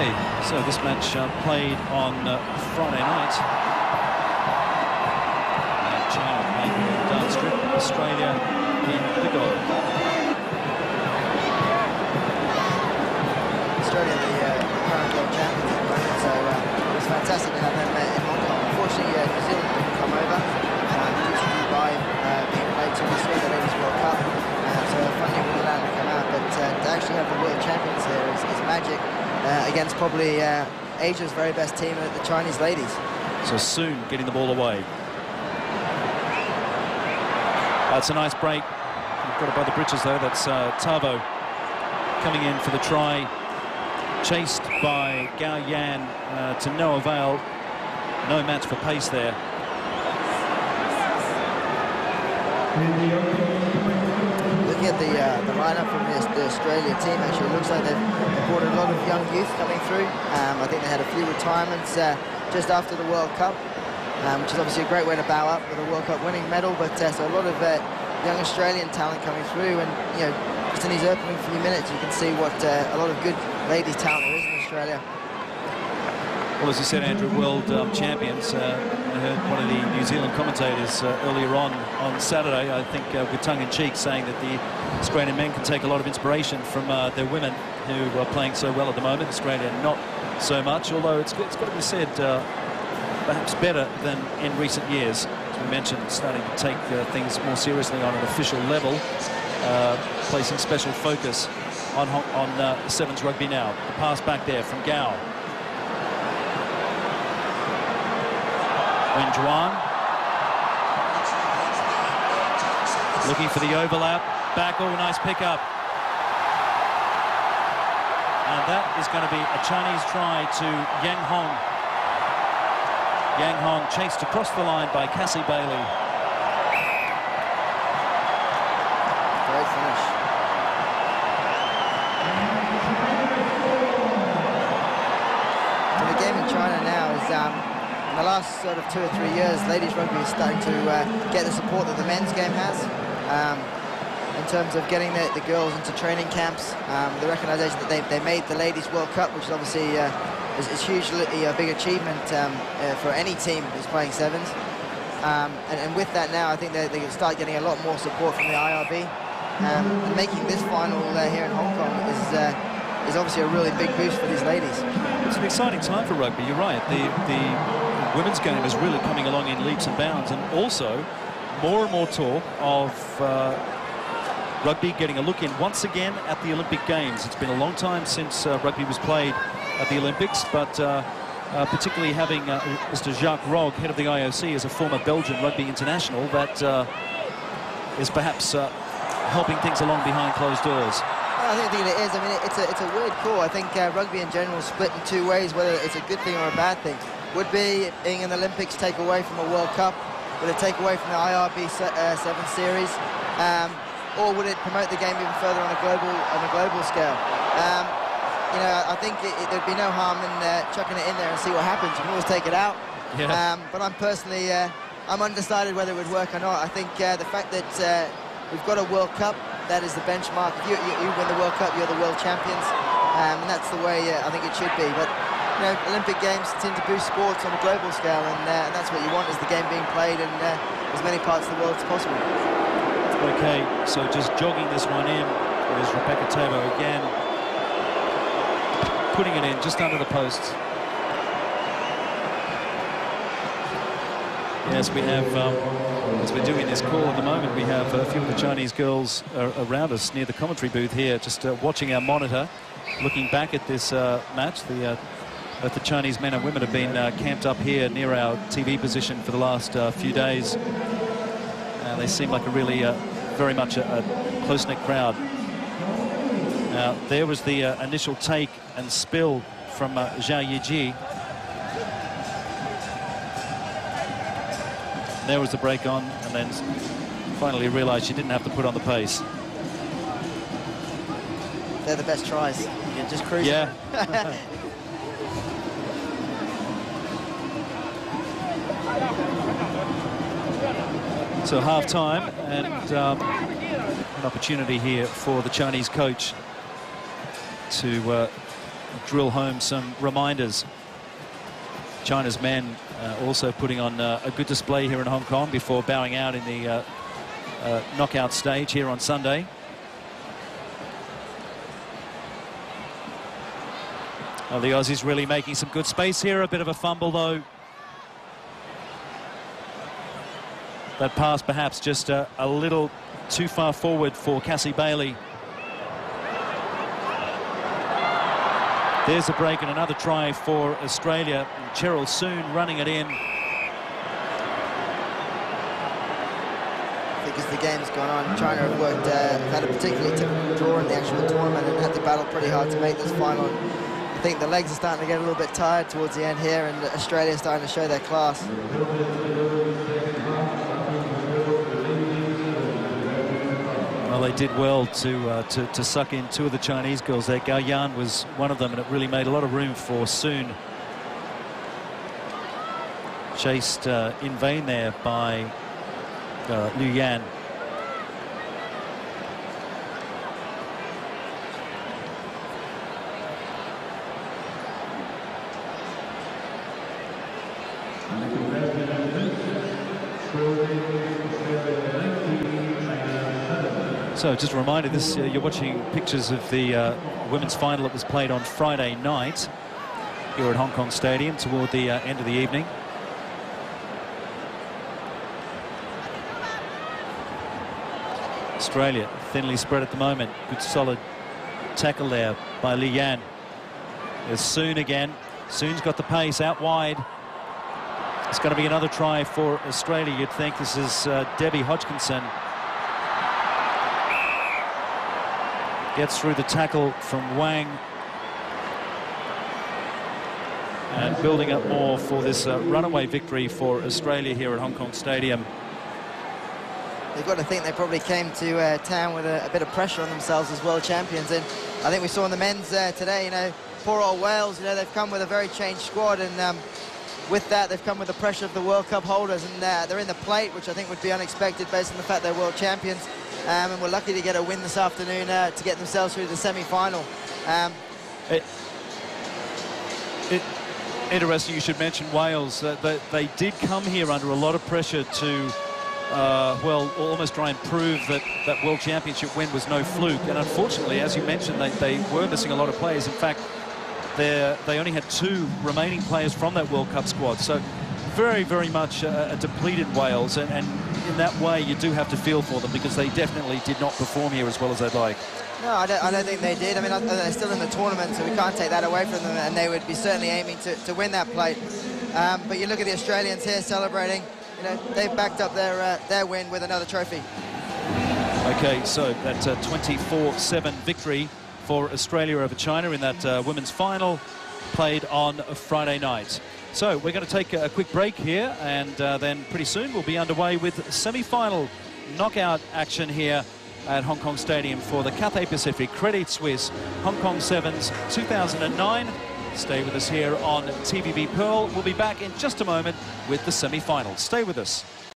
Okay, so this match played on Friday night. And China playing in the dance strip, Australia in the gold. Australia, the current world champions at the moment, so it was fantastic to have them in Hong Kong. Unfortunately, New Zealand didn't come over due to Dubai being played too soon, the Ladies World Cup. So funding wouldn't allow them to come out, but to actually have the world champions here is magic. Against probably Asia's very best team, the Chinese ladies. So soon getting the ball away. That's a nice break. Got above the bridges though. That's Tavo coming in for the try. Chased by Gao Yan to no avail. No match for pace there. Looking at the lineup from the Australia team, actually it looks like they've brought a lot of young youth coming through. I think they had a few retirements just after the World Cup, which is obviously a great way to bow up with a World Cup winning medal. But so a lot of young Australian talent coming through, and just in these opening few minutes, you can see what a lot of good ladies talent there is in Australia. Well, as you said, Andrew, world champions. I heard one of the New Zealand commentators earlier on Saturday, I think with tongue-in-cheek, saying that the Australian men can take a lot of inspiration from their women who are playing so well at the moment. Australia not so much, although it's got to be said, perhaps better than in recent years. As we mentioned, starting to take things more seriously on an official level, placing special focus on Sevens rugby now. The pass back there from Gao. Wenjuan looking for the overlap. Back, oh, nice pickup. And that is going to be a Chinese try to Yang Hong. Yang Hong chased across the line by Cassie Bailey. Great finish. So the game in China now is in the last sort of 2 or 3 years, ladies rugby is starting to get the support that the men's game has in terms of getting the girls into training camps. The recognition that they made the Ladies World Cup, which is obviously is hugely a big achievement for any team who's playing sevens. And with that now, I think they can start getting a lot more support from the IRB. And making this final here in Hong Kong is obviously a really big boost for these ladies. It's an exciting time for rugby, you're right. The women's game is really coming along in leaps and bounds, and also more and more talk of rugby getting a look in once again at the Olympic Games. It's been a long time since rugby was played at the Olympics, but particularly having Mr. Jacques Rogge, head of the IOC, as a former Belgian rugby international, that is perhaps helping things along behind closed doors. I think it is. I mean, it's a weird call. I think rugby in general is split in two ways, whether it's a good thing or a bad thing. Would being in the Olympics take away from a World Cup? Would it take away from the IRB 7 series? Or would it promote the game even further on a global scale? I think there'd be no harm in chucking it in there and see what happens. You can always take it out. Yeah. But I'm personally, I'm undecided whether it would work or not. I think the fact that we've got a World Cup, that is the benchmark. If you win the World Cup, you're the world champions, and that's the way I think it should be. But Olympic Games tend to boost sports on a global scale, and that's what you want, is the game being played in as many parts of the world as possible. Okay, so just jogging this one in is Rebecca Tavo again, putting it in just under the posts. Yes, we have, as we're doing this call at the moment, we have a few of the Chinese girls around us near the commentary booth here, just watching our monitor, looking back at this match. Both the Chinese men and women have been camped up here near our TV position for the last few days. And they seem like a really, very much a close-knit crowd. Now, there was the initial take and spill from Zhao Yiji. There was the break on, and then finally realised she didn't have to put on the pace. They're the best tries. You're just cruising. Yeah. So half-time, and an opportunity here for the Chinese coach to drill home some reminders. China's men also putting on a good display here in Hong Kong before bowing out in the knockout stage here on Sunday. Well, the Aussies really making some good space here. A bit of a fumble, though. That pass perhaps just a little too far forward for Cassie Bailey. There's a break and another try for Australia. And Cheryl Soon running it in. I think as the game's gone on, China have worked, had a particularly typical draw in the actual tournament and had to battle pretty hard to make this final. I think the legs are starting to get a little bit tired towards the end here, and Australia starting to show their class. Well, they did well to suck in two of the Chinese girls there. Gao Yan was one of them, and it really made a lot of room for Soon. Chased in vain there by Liu Yan. So just a reminder, this you're watching pictures of the women's final that was played on Friday night here at Hong Kong Stadium toward the end of the evening. Australia thinly spread at the moment. Good solid tackle there by Li Yan. There's Soon again. Soon's got the pace out wide. It's going to be another try for Australia, you'd think. This is Debbie Hodgkinson. Gets through the tackle from Wang. And building up more for this runaway victory for Australia here at Hong Kong Stadium. They've got to think they probably came to town with a bit of pressure on themselves as world champions. And I think we saw in the men's today, you know, poor old Wales, you know, they've come with a very changed squad. And with that, they've come with the pressure of the World Cup holders. And they're in the plate, which I think would be unexpected based on the fact they're world champions. And we're lucky to get a win this afternoon to get themselves through the semi-final. Interesting you should mention Wales. They did come here under a lot of pressure to, well, almost try and prove that that World Championship win was no fluke. And unfortunately, as you mentioned, they were missing a lot of players. In fact, they only had 2 remaining players from that World Cup squad. So very, very much a depleted Wales. And in that way, you do have to feel for them because they definitely did not perform here as well as they'd like. No, I don't think they did. I mean, they're still in the tournament, so we can't take that away from them, and they would be certainly aiming to win that plate. But you look at the Australians here celebrating. You know, they've backed up their win with another trophy. Okay, so that 24-7 victory for Australia over China in that women's final played on a Friday night. So we're going to take a quick break here, and then pretty soon we'll be underway with semi-final knockout action here at Hong Kong Stadium for the Cathay Pacific Credit Suisse Hong Kong Sevens 2009. Stay with us here on TVB Pearl. We'll be back in just a moment with the semi-finals. Stay with us.